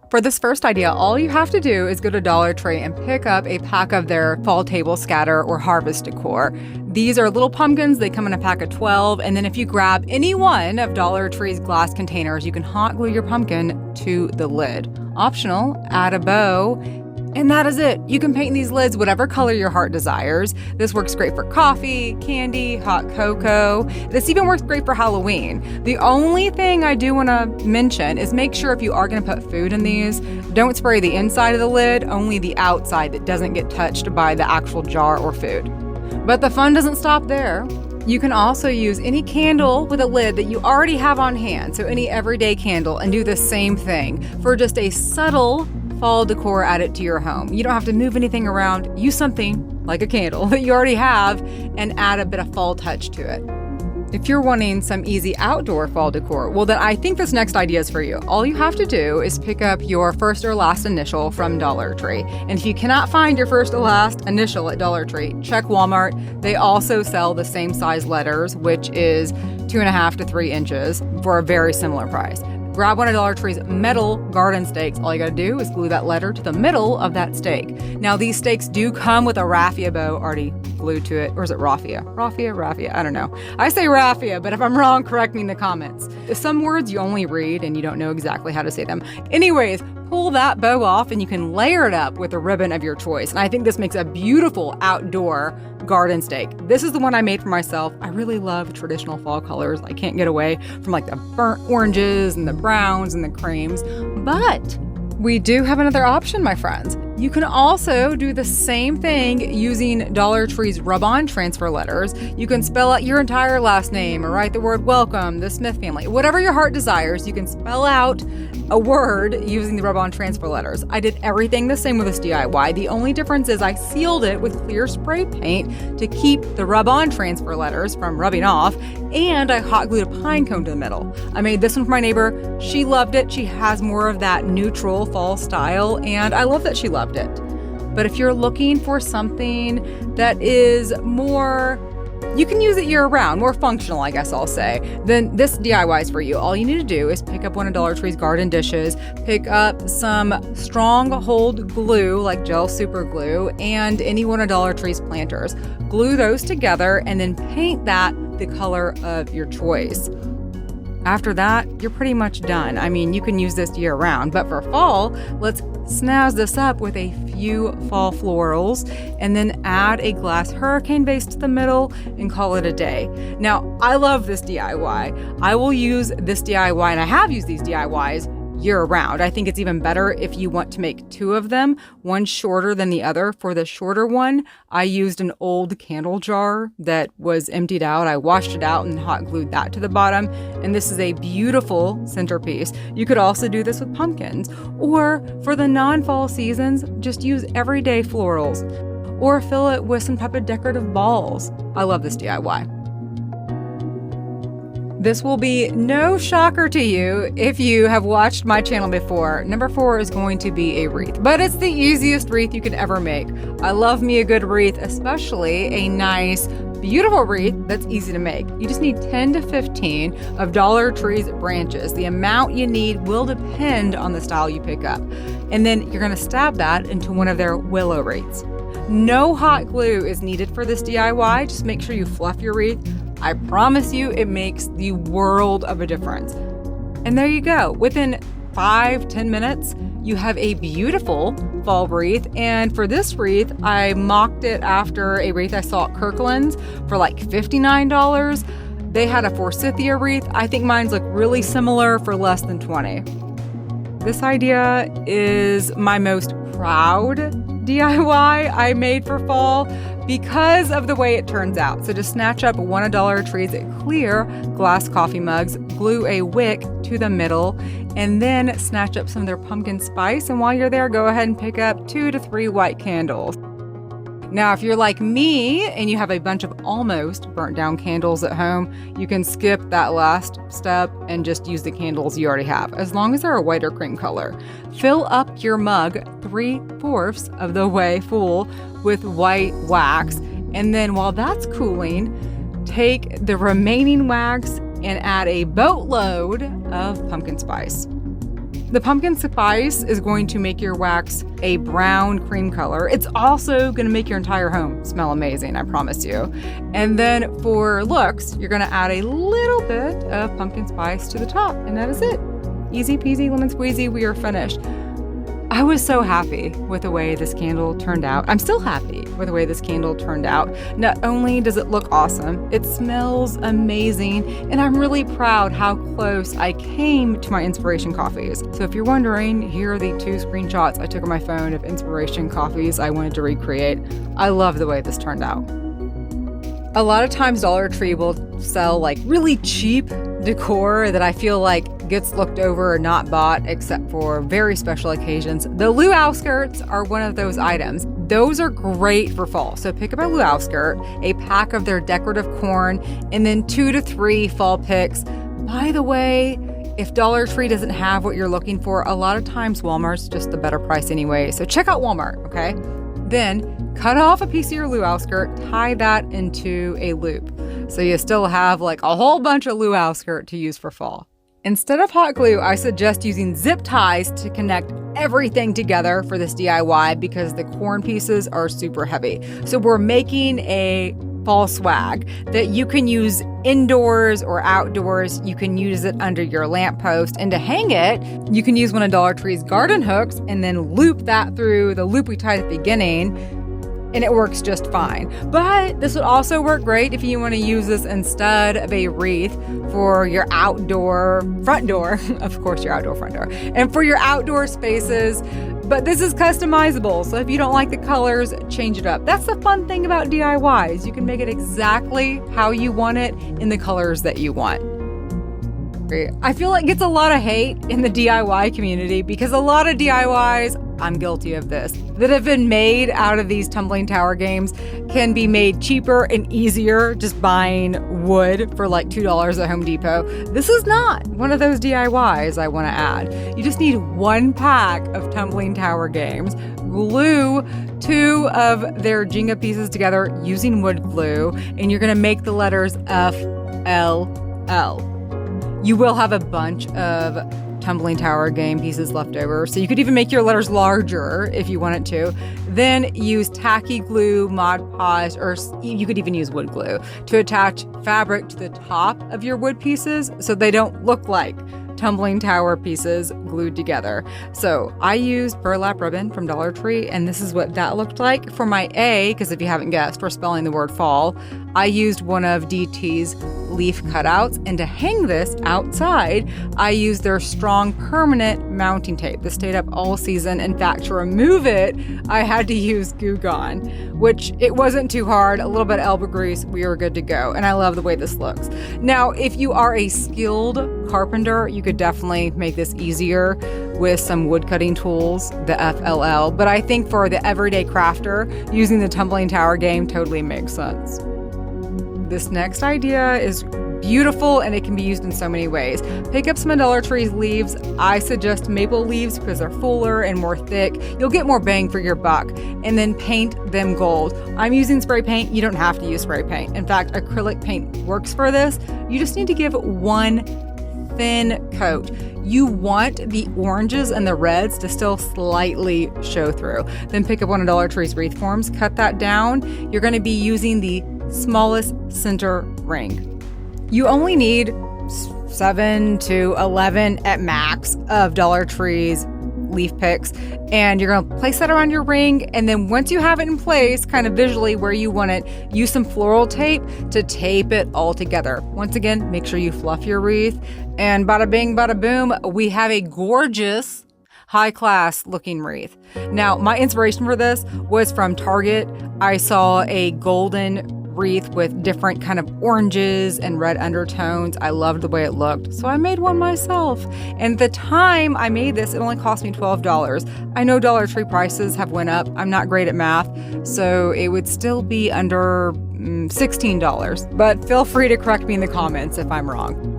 For this first idea, all you have to do is go to Dollar Tree and pick up a pack of their fall table scatter or harvest decor. These are little pumpkins. They come in a pack of 12. And then if you grab any one of Dollar Tree's glass containers, you can hot glue your pumpkin to the lid. Optional, add a bow. And that is it. You can paint these lids whatever color your heart desires. This works great for coffee, candy, hot cocoa. This even works great for Halloween. The only thing I do want to mention is make sure if you are going to put food in these, don't spray the inside of the lid, only the outside that doesn't get touched by the actual jar or food. But the fun doesn't stop there. You can also use any candle with a lid that you already have on hand, so any everyday candle, and do the same thing for just a subtle fall decor added to your home. You don't have to move anything around. Use something like a candle that you already have and add a bit of fall touch to it. If you're wanting some easy outdoor fall decor, well then I think this next idea is for you. All you have to do is pick up your first or last initial from Dollar Tree. And if you cannot find your first or last initial at Dollar Tree, check Walmart. They also sell the same size letters, which is 2.5 to 3 inches for a very similar price. Grab one of Dollar Tree's metal garden stakes. All you gotta do is glue that letter to the middle of that stake. Now, these stakes do come with a raffia bow already glued to it. Or is it raffia? Raffia? I don't know. I say raffia, but if I'm wrong, correct me in the comments. Some words you only read and you don't know exactly how to say them. Anyways, pull that bow off and you can layer it up with a ribbon of your choice. And I think this makes a beautiful outdoor garden stake. This is the one I made for myself. I really love traditional fall colors. I can't get away from like the burnt oranges and the browns and the creams. But we do have another option, my friends. You can also do the same thing using Dollar Tree's rub-on transfer letters. You can spell out your entire last name or write the word welcome, the Smith family. Whatever your heart desires, you can spell out a word using the rub-on transfer letters. I did everything the same with this DIY. The only difference is I sealed it with clear spray paint to keep the rub-on transfer letters from rubbing off, and I hot glued a pine cone to the middle. I made this one for my neighbor. She loved it. She has more of that neutral fall style, and I love that she loved it. But if you're looking for something that is more, you can use it year round, more functional, I guess I'll say, then this DIY is for you. All you need to do is pick up one of Dollar Tree's garden dishes, pick up some strong hold glue like gel super glue, and any one of Dollar Tree's planters. Glue those together and then paint that the color of your choice. After that, you're pretty much done. I mean, you can use this year round, but for fall, let's snazz this up with a few fall florals and then add a glass hurricane vase to the middle and call it a day. Now, I love this DIY. I will use this DIY, and I have used these DIYs year round. I think it's even better if you want to make two of them, one shorter than the other. For the shorter one, I used an old candle jar that was emptied out. I washed it out and hot glued that to the bottom. And this is a beautiful centerpiece. You could also do this with pumpkins, or for the non-fall seasons, just use everyday florals or fill it with some type of decorative balls. I love this DIY. This will be no shocker to you if you have watched my channel before. Number 4 is going to be a wreath, but it's the easiest wreath you can ever make. I love me a good wreath, especially a nice, beautiful wreath that's easy to make. You just need 10 to 15 of Dollar Tree's branches. The amount you need will depend on the style you pick up. And then you're going to stab that into one of their willow wreaths. No hot glue is needed for this DIY. Just make sure you fluff your wreath. I promise you it makes the world of a difference. And there you go. Within 5-10 minutes, you have a beautiful fall wreath. And for this wreath, I mocked it after a wreath I saw at Kirkland's for like $59. They had a forsythia wreath. I think mine's look really similar for less than $20. This idea is my most proud DIY I made for fall because of the way it turns out. So just snatch up one of Dollar Tree's clear glass coffee mugs, glue a wick to the middle, and then snatch up some of their pumpkin spice. And while you're there, go ahead and pick up 2 to 3 white candles. Now, if you're like me and you have a bunch of almost burnt down candles at home, you can skip that last step and just use the candles you already have, as long as they're a white or cream color. Fill up your mug 3/4 of the way full with white wax, and then while that's cooling, take the remaining wax and add a boatload of pumpkin spice. The pumpkin spice is going to make your wax a brown cream color. It's also going to make your entire home smell amazing, I promise you. And then for looks, you're going to add a little bit of pumpkin spice to the top, and that is it. Easy peasy, lemon squeezy, we are finished. I was so happy with the way this candle turned out. I'm still happy with the way this candle turned out. Not only does it look awesome, it smells amazing, and I'm really proud how close I came to my inspiration coffees. So if you're wondering, here are the 2 screenshots I took on my phone of inspiration coffees I wanted to recreate. I love the way this turned out. A lot of times Dollar Tree will sell like really cheap decor that I feel like gets looked over or not bought except for very special occasions. The luau skirts are one of those items. Those are great for fall. So pick up a luau skirt, a pack of their decorative corn, and then 2 to 3 fall picks. By the way, if Dollar Tree doesn't have what you're looking for, a lot of times Walmart's just the better price anyway. So check out Walmart, okay? Then cut off a piece of your luau skirt, tie that into a loop. So you still have like a whole bunch of luau skirt to use for fall. Instead of hot glue, I suggest using zip ties to connect everything together for this DIY because the corn pieces are super heavy. So we're making a fall swag that you can use indoors or outdoors. You can use it under your lamppost, and to hang it, you can use one of Dollar Tree's garden hooks and then loop that through the loop we tied at the beginning, and it works just fine. But this would also work great if you want to use this instead of a wreath for your outdoor front door, of course your outdoor front door, and for your outdoor spaces. But this is customizable, so if you don't like the colors, change it up. That's the fun thing about DIYs. You can make it exactly how you want it in the colors that you want. I feel like it gets a lot of hate in the DIY community because a lot of DIYs, I'm guilty of this, that have been made out of these tumbling tower games can be made cheaper and easier just buying wood for like $2 at Home Depot. This is not one of those DIYs I want to add. You just need 1 pack of tumbling tower games, glue 2 of their Jenga pieces together using wood glue, and you're going to make the letters FLL. You will have a bunch of tumbling tower game pieces left over, so you could even make your letters larger if you wanted to. Then use tacky glue, Mod Podge, or you could even use wood glue to attach fabric to the top of your wood pieces so they don't look like tumbling tower pieces glued together. So I used burlap ribbon from Dollar Tree, and this is what that looked like. For my A, because if you haven't guessed, we're spelling the word fall, I used one of DT's leaf cutouts, and to hang this outside, I used their strong permanent mounting tape. This stayed up all season. In fact, to remove it, I had to use Goo Gone, which it wasn't too hard. A little bit of elbow grease, we were good to go. And I love the way this looks. Now, if you are a skilled carpenter, you could definitely make this easier with some wood cutting tools, the FLL. But I think for the everyday crafter, using the tumbling tower game totally makes sense. This next idea is beautiful and it can be used in so many ways. Pick up some of Dollar Tree's leaves. I suggest maple leaves because they're fuller and more thick. You'll get more bang for your buck. And then paint them gold. I'm using spray paint. You don't have to use spray paint. In fact, acrylic paint works for this. You just need to give 1 thin coat. You want the oranges and the reds to still slightly show through. Then pick up one of Dollar Tree's wreath forms, cut that down. You're going to be using the smallest center ring. You only need 7 to 11 at max of Dollar Tree's leaf picks, and you're going to place that around your ring, and then once you have it in place kind of visually where you want it, use some floral tape to tape it all together. Once again, make sure you fluff your wreath, and bada bing bada boom, we have a gorgeous high-class looking wreath. Now, my inspiration for this was from Target. I saw a golden wreath with different kind of oranges and red undertones. I loved the way it looked, so I made one myself. And at the time I made this, it only cost me $12. I know Dollar Tree prices have went up. I'm not great at math, so it would still be under $16. But feel free to correct me in the comments if I'm wrong.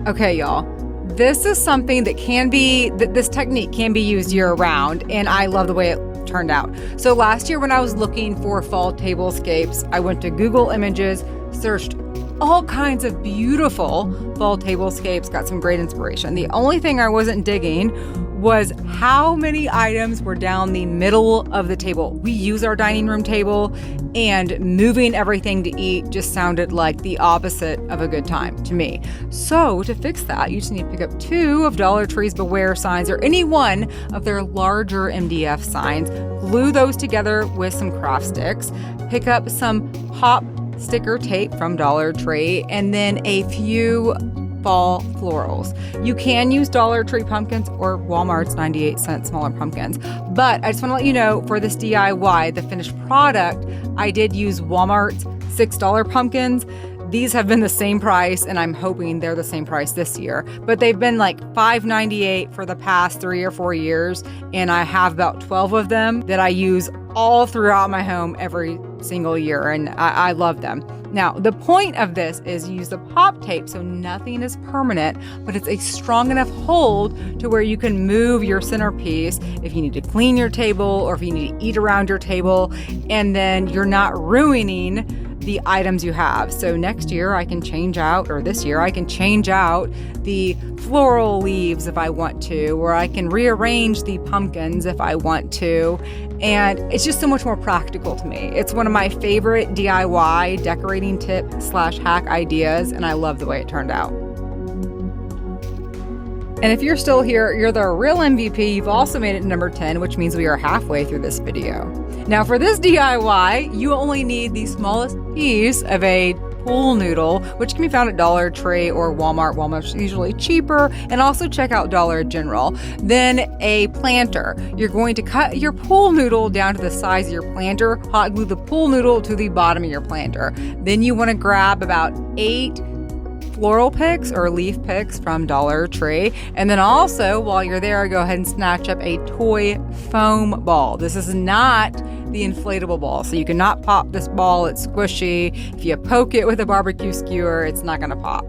Okay, y'all. This is something that this technique can be used year round, and I love the way it turned out. So last year when I was looking for fall tablescapes, I went to Google Images, searched all kinds of beautiful fall tablescapes, got some great inspiration. The only thing I wasn't digging was how many items were down the middle of the table. We use our dining room table, and moving everything to eat just sounded like the opposite of a good time to me. So to fix that, you just need to pick up 2 of Dollar Tree's Beware signs or any one of their larger MDF signs, glue those together with some craft sticks, pick up some pop sticker tape from Dollar Tree, and then a few fall florals. You can use Dollar Tree pumpkins or Walmart's 98-cent smaller pumpkins. But I just want to let you know, for this DIY, the finished product, I did use Walmart's $6 pumpkins. These have been the same price, and I'm hoping they're the same price this year. But they've been like $5.98 for the past 3 or 4 years, and I have about 12 of them that I use all throughout my home every single year, and I love them. Now, the point of this is you use the pop tape so nothing is permanent, but it's a strong enough hold to where you can move your centerpiece if you need to clean your table or if you need to eat around your table, and then you're not ruining the items you have. So next year I can change out, or this year I can change out the floral leaves if I want to, or I can rearrange the pumpkins if I want to. And it's just so much more practical to me. It's one of my favorite DIY decorating tip/hack ideas, and I love the way it turned out. And if you're still here, you're the real MVP. You've also made it number 10, which means we are halfway through this video. Now for this DIY, you only need the smallest piece of a pool noodle, which can be found at Dollar Tree or Walmart. Walmart's usually cheaper, and also check out Dollar General. Then a planter. You're going to cut your pool noodle down to the size of your planter, hot glue the pool noodle to the bottom of your planter. Then you want to grab about 8 floral picks or leaf picks from Dollar Tree. And then also, while you're there, go ahead and snatch up a toy foam ball. This is not the inflatable ball, so you cannot pop this ball. It's squishy. If you poke it with a barbecue skewer, it's not going to pop.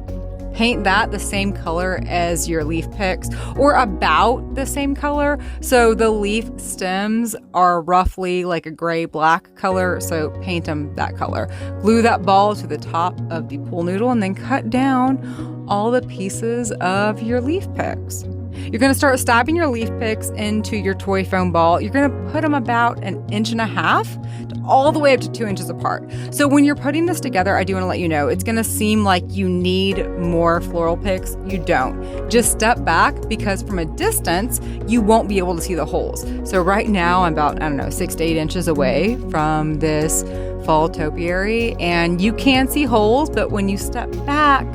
Paint that the same color as your leaf picks, or about the same color. So the leaf stems are roughly like a gray-black color, so paint them that color. Glue that ball to the top of the pool noodle, and then cut down all the pieces of your leaf picks. You're going to start stabbing your leaf picks into your toy foam ball. You're going to put them about 1.5 inches all the way up to 2 inches apart. So when you're putting this together, I do want to let you know, it's going to seem like you need more floral picks. You don't. Just step back, because from a distance, you won't be able to see the holes. So right now, I'm about, 6 to 8 inches away from this fall topiary, and you can see holes, but when you step back,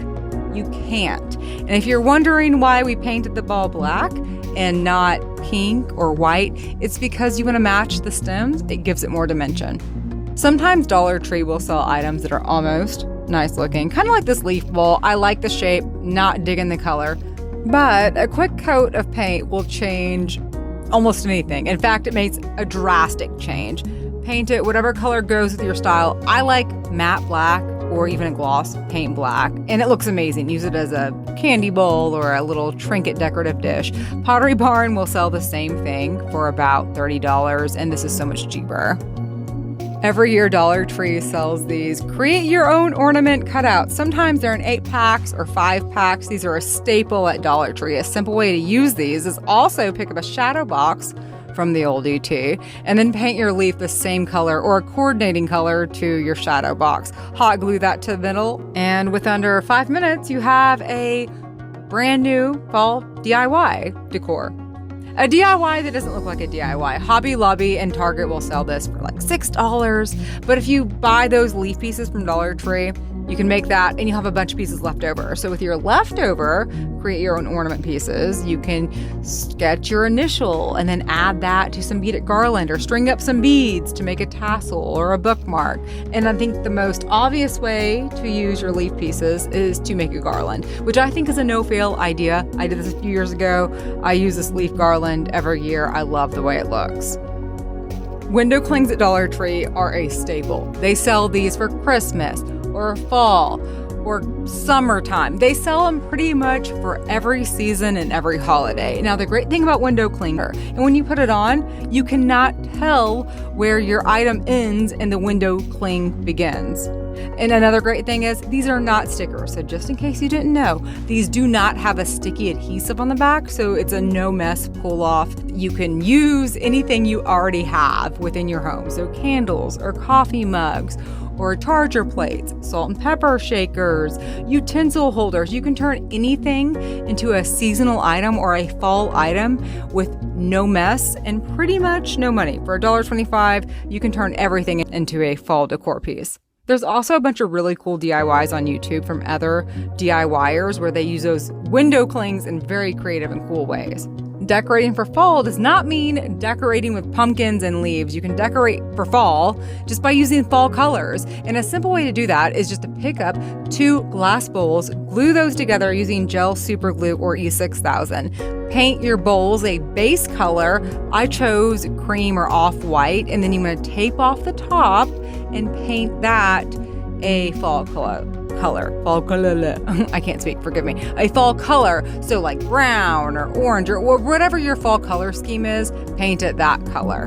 you can't. And if you're wondering why we painted the ball black and not pink or white, it's because you want to match the stems. It gives it more dimension. Sometimes Dollar Tree will sell items that are almost nice looking, kind of like this leaf bowl. I like the shape, not digging the color, but a quick coat of paint will change almost anything. In fact, it makes a drastic change. Paint it whatever color goes with your style. I like matte black or even a gloss paint black, and it looks amazing. Use it as a candy bowl or a little trinket decorative dish. Pottery Barn will sell the same thing for about $30, and this is so much cheaper. Every year, Dollar Tree sells these create your own ornament cutouts. Sometimes they're in 8 packs or 5 packs. These are a staple at Dollar Tree. A simple way to use these is also pick up a shadow box from the old ET, and then paint your leaf the same color or a coordinating color to your shadow box. Hot glue that to the middle, and with under 5 minutes, you have a brand new fall DIY decor. A DIY that doesn't look like a DIY. Hobby Lobby and Target will sell this for like $6, but if you buy those leaf pieces from Dollar Tree, you can make that and you'll have a bunch of pieces left over. So with your leftover, create your own ornament pieces. You can sketch your initial and then add that to some beaded garland, or string up some beads to make a tassel or a bookmark. And I think the most obvious way to use your leaf pieces is to make a garland, which I think is a no-fail idea. I did this a few years ago. I use this leaf garland every year. I love the way it looks. Window clings at Dollar Tree are a staple. They sell these for Christmas or fall or summertime. They sell them pretty much for every season and every holiday. Now, the great thing about window cleaner, and when you put it on, you cannot tell where your item ends and the window cling begins. And another great thing is these are not stickers. So just in case you didn't know, these do not have a sticky adhesive on the back. So it's a no mess pull off. You can use anything you already have within your home. So candles or coffee mugs or charger plates, salt and pepper shakers, utensil holders. You can turn anything into a seasonal item or a fall item with no mess and pretty much no money. For $1.25, you can turn everything into a fall decor piece. There's also a bunch of really cool DIYs on YouTube from other DIYers where they use those window clings in very creative and cool ways. Decorating for fall does not mean decorating with pumpkins and leaves. You can decorate for fall just by using fall colors. And a simple way to do that is just to pick up 2 glass bowls, glue those together using gel super glue or E6000. Paint your bowls a base color. I chose cream or off-white, and then you want to tape off the top and paint that a fall color. Fall color. I can't speak, forgive me. A fall color, so like brown or orange or whatever your fall color scheme is, paint it that color.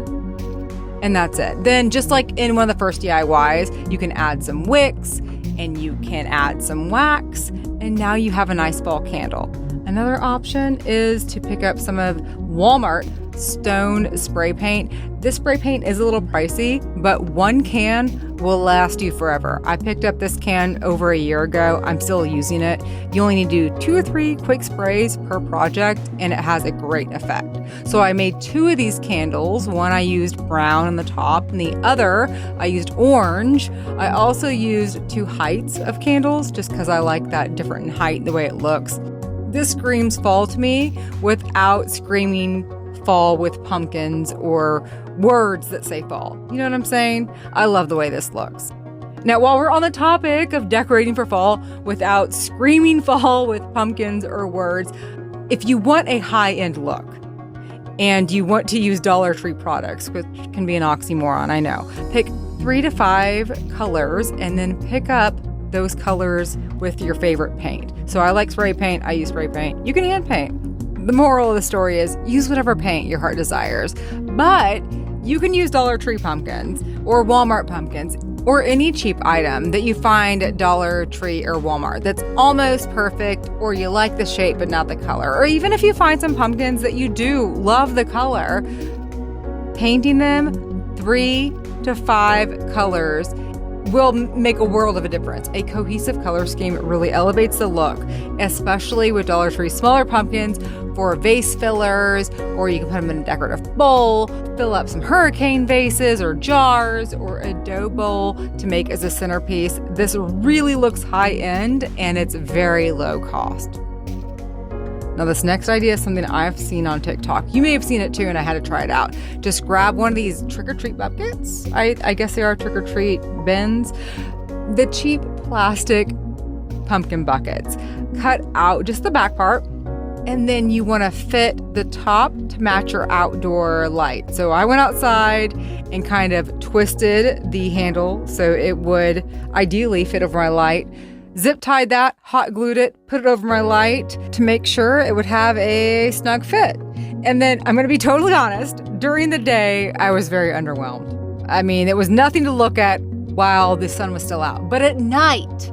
And that's it. Then just like in one of the first DIYs, you can add some wicks and you can add some wax, and now you have a nice fall candle. Another option is to pick up some of Walmart Stone spray paint. This spray paint is a little pricey, but 1 can will last you forever. I picked up this can over a year ago. I'm still using it. You only need to do 2 or 3 quick sprays per project, and it has a great effect. So I made 2 of these candles. One I used brown on the top, and the other I used orange. I also used 2 heights of candles just because I like that different in height, the way it looks. This screams fall to me without screaming fall with pumpkins or words that say fall. You know what I'm saying? I love the way this looks. Now, while we're on the topic of decorating for fall without screaming fall with pumpkins or words, if you want a high-end look and you want to use Dollar Tree products, which can be an oxymoron, I know, pick 3 to 5 colors and then pick up those colors with your favorite paint. So I like spray paint. I use spray paint. You can hand paint. The moral of the story is use whatever paint your heart desires, but you can use Dollar Tree pumpkins or Walmart pumpkins or any cheap item that you find at Dollar Tree or Walmart that's almost perfect, or you like the shape but not the color. Or even if you find some pumpkins that you do love the color, painting them 3 to 5 colors will make a world of a difference. A cohesive color scheme really elevates the look, especially with Dollar Tree smaller pumpkins for vase fillers, or you can put them in a decorative bowl, fill up some hurricane vases or jars or a dough bowl to make as a centerpiece. This really looks high end and it's very low cost. Now, this next idea is something I've seen on TikTok. You may have seen it too, and I had to try it out. Just grab one of these trick-or-treat buckets. I guess they are trick-or-treat bins. The cheap plastic pumpkin buckets. Cut out just the back part, and then you want to fit the top to match your outdoor light. So I went outside and kind of twisted the handle so it would ideally fit over my light. Zip tied that, hot glued it, put it over my light to make sure it would have a snug fit. And then I'm going to be totally honest, during the day, I was very underwhelmed. I mean, it was nothing to look at while the sun was still out. But at night,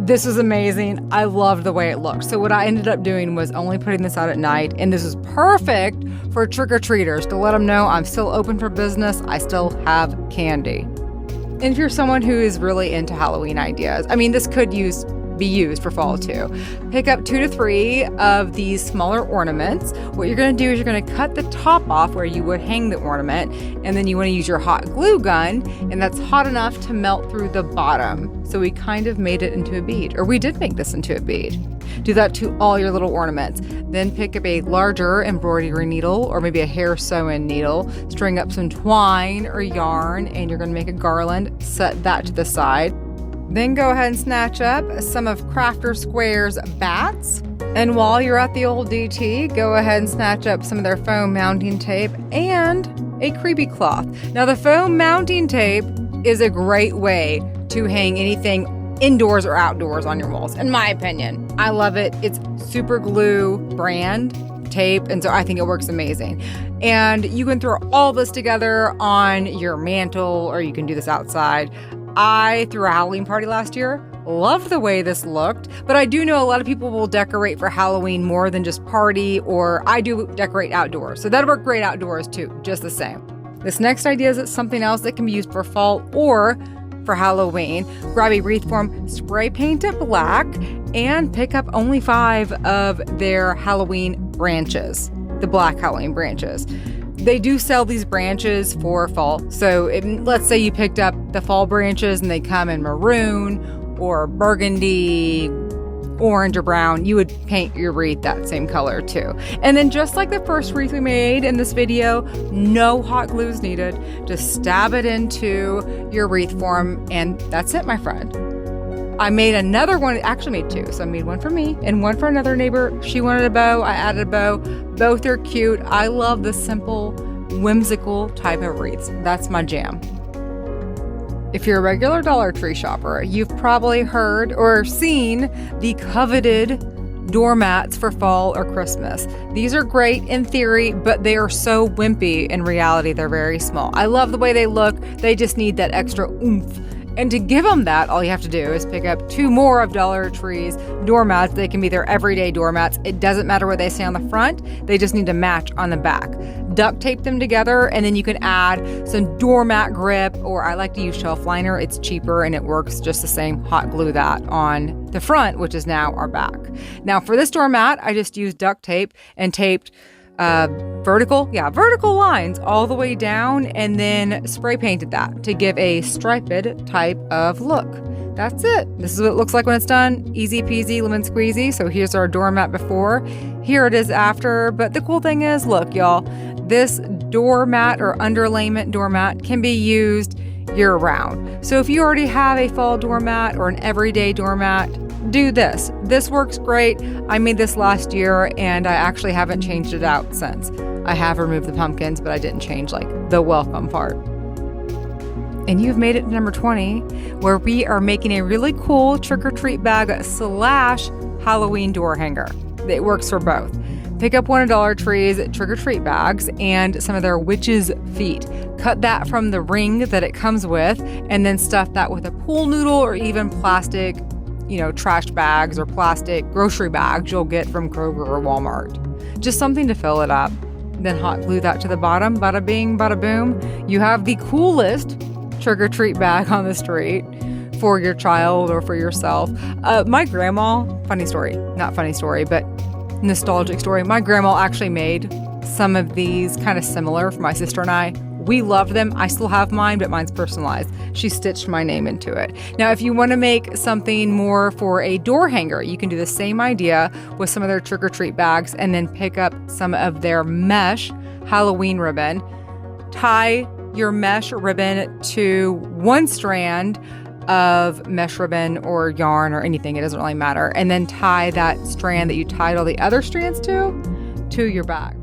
this was amazing. I loved the way it looked. So what I ended up doing was only putting this out at night. And this is perfect for trick-or-treaters to let them know I'm still open for business. I still have candy. And if you're someone who is really into Halloween ideas, I mean, this could be used for fall too. Pick up 2 to 3 of these smaller ornaments. What you're going to do is you're going to cut the top off where you would hang the ornament, and then you want to use your hot glue gun, and that's hot enough to melt through the bottom. So we kind of made it into a bead, or we did make this into a bead. Do that to all your little ornaments. Then pick up a larger embroidery needle or maybe a hair sew-in needle, string up some twine or yarn, and you're going to make a garland. Set that to the side. Then go ahead and snatch up some of Crafter Square's bats. And while you're at the old DT, go ahead and snatch up some of their foam mounting tape and a creepy cloth. Now, the foam mounting tape is a great way to hang anything indoors or outdoors on your walls, in my opinion. I love it. It's Super Glue brand tape, and so I think it works amazing. And you can throw all this together on your mantle, or you can do this outside. I threw a Halloween party last year. Loved the way this looked, but I do know a lot of people will decorate for Halloween more than just party, or I do decorate outdoors. So that'll work great outdoors too, just the same. This next idea is something else that can be used for fall or for Halloween. Grab a wreath form, spray paint it black, and pick up only 5 of their Halloween branches, the black Halloween branches. They do sell these branches for fall. So let's say you picked up the fall branches and they come in maroon or burgundy, orange or brown, you would paint your wreath that same color too. And then just like the first wreath we made in this video, no hot glue is needed. Just stab it into your wreath form and that's it, my friend. I made another one, actually made 2. So I made one for me and one for another neighbor. She wanted a bow, I added a bow. Both are cute. I love the simple, whimsical type of wreaths. That's my jam. If you're a regular Dollar Tree shopper, you've probably heard or seen the coveted doormats for fall or Christmas. These are great in theory, but they are so wimpy in reality. They're very small. I love the way they look. They just need that extra oomph. And to give them that, all you have to do is pick up 2 more of Dollar Tree's doormats. They can be their everyday doormats. It doesn't matter where they stay on the front. They just need to match on the back. Duct tape them together, and then you can add some doormat grip, or I like to use shelf liner. It's cheaper and it works just the same. Hot glue that on the front, which is now our back. Now for this doormat, I just used duct tape and taped vertical lines all the way down, and then spray painted that to give a striped type of look. That's it. This is what it looks like when it's done. Easy peasy, lemon squeezy. So here's our doormat before. Here it is after. But the cool thing is, look, y'all, this doormat or underlayment doormat can be used year round. So if you already have a fall doormat or an everyday doormat, do this. This works great. I made this last year and I actually haven't changed it out since. I have removed the pumpkins, but I didn't change like the welcome part. And you've made it to number 20, where we are making a really cool trick-or-treat bag / Halloween door hanger. It works for both. Pick up one of Dollar Tree's trick-or-treat bags and some of their witch's feet. Cut that from the ring that it comes with, and then stuff that with a pool noodle or even plastic, trash bags or plastic grocery bags you'll get from Kroger or Walmart. Just something to fill it up. Then hot glue that to the bottom. Bada bing, bada boom. You have the coolest trick-or-treat bag on the street for your child or for yourself. My grandma, but nostalgic story. My grandma actually made some of these kind of similar for my sister and I. We love them. I still have mine, but mine's personalized. She stitched my name into it. Now, if you want to make something more for a door hanger, you can do the same idea with some of their trick-or-treat bags and then pick up some of their mesh Halloween ribbon. Tie your mesh ribbon to one strand of mesh ribbon or yarn or anything. It doesn't really matter. And then tie that strand that you tied all the other strands to your bag.